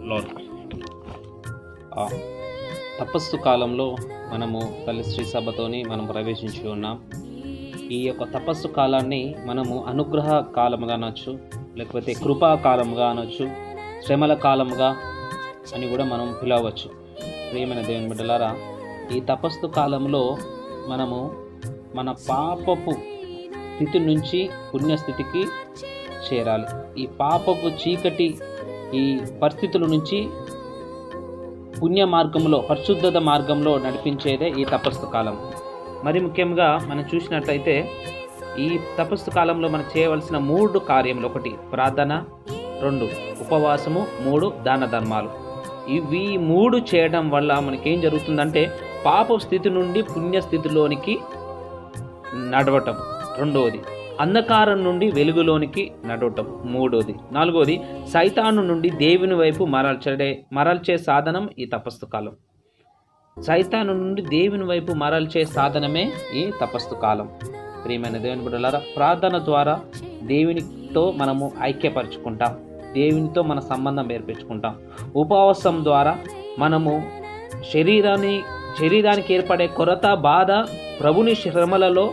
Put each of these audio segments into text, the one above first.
Lord. తపస్సు కాలంలో మనము తల్లి శ్రీ సభతోని మనం ప్రవేశించి ఉన్నాం. ఈ యొక్క తపస్సు కాలాన్ని మనము అనుగ్రహ కాలముగా అనొచ్చు, లేకపోతే కృపా కాలముగా అనొచ్చు, శ్రమల కాలముగా అని కూడా మనం పిలవచ్చు. ప్రియమైన దేవుని బిడ్డలారా, ఈ తపస్సు కాలంలో మనము మన పాపపు స్థితి నుంచి పుణ్యస్థితికి చేరాలి. ఈ పాపపు చీకటి ఈ పరిస్థితుల నుంచి పుణ్య మార్గంలో, పరిశుద్ధత మార్గంలో నడిపించేదే ఈ తపస్సు కాలం. మరి ముఖ్యంగా మనం చూసినట్లయితే ఈ తపస్సు కాలంలో మనం చేయవలసిన 3 కార్యములు: 1 ప్రార్థన, 2 ఉపవాసము, 3 దాన ధర్మాలు. ఇవి 3 చేయడం వల్ల మనకేం జరుగుతుందంటే పాప స్థితి నుండి పుణ్యస్థితిలోనికి నడవటం, 2వది అంధకారం నుండి వెలుగులోనికి నడవటం, 3వది 4వది సైతాను నుండి దేవుని వైపు మరల్చే సాధనం ఈ తపస్సు కాలం. సైతాను నుండి దేవుని వైపు మరల్చే సాధనమే ఈ తపస్సు కాలం. ప్రియమైన దేవుని బిడ్డలారా, ప్రార్థన ద్వారా దేవునితో మనము ఐక్యపరచుకుంటాం, దేవునితో మన సంబంధం ఏర్పరచుకుంటాం. ఉపవాసం ద్వారా మనము శరీరానికి ఏర్పడే కొరత, బాధ, ప్రభుని శ్రమలలో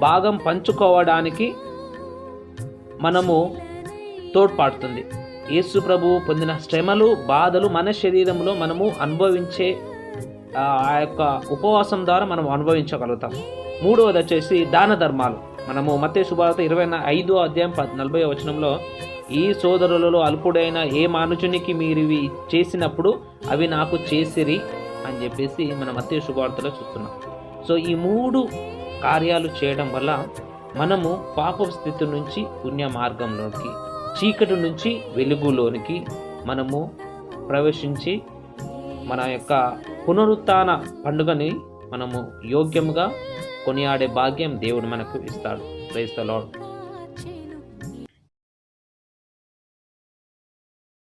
భాగం పంచుకోవడానికి మనము తోడ్పడుతుంది. యేసు ప్రభువు పొందిన శ్రమలు, బాధలు మన శరీరంలో మనము అనుభవించే ఆ యొక్క ఉపవాసం ద్వారా మనం అనుభవించగలుగుతాం. 3వది వచ్చేసి దాన ధర్మాలు. మనము మత్తయి శుభవార్త 25వ అధ్యాయం 40వ వచనంలో, ఈ సోదరులలో అల్పుడైన ఏ మానుషునికి మీరు ఇవి చేసినప్పుడు అవి నాకు చేసిరి అని చెప్పేసి మన మత్తయి శుభవార్తలో చూస్తున్నాం. సో ఈ 3 కార్యాలు చేయడం వల్ల మనము పాప స్థితి నుంచి పుణ్య మార్గంలోకి, చీకటి నుంచి వెలుగులోనికి మనము ప్రవేశించి మన యొక్క పునరుత్థాన పండుగని మనము యోగ్యముగా కొనియాడే భాగ్యం దేవుడు మనకు ఇస్తాడు. Praise the lord.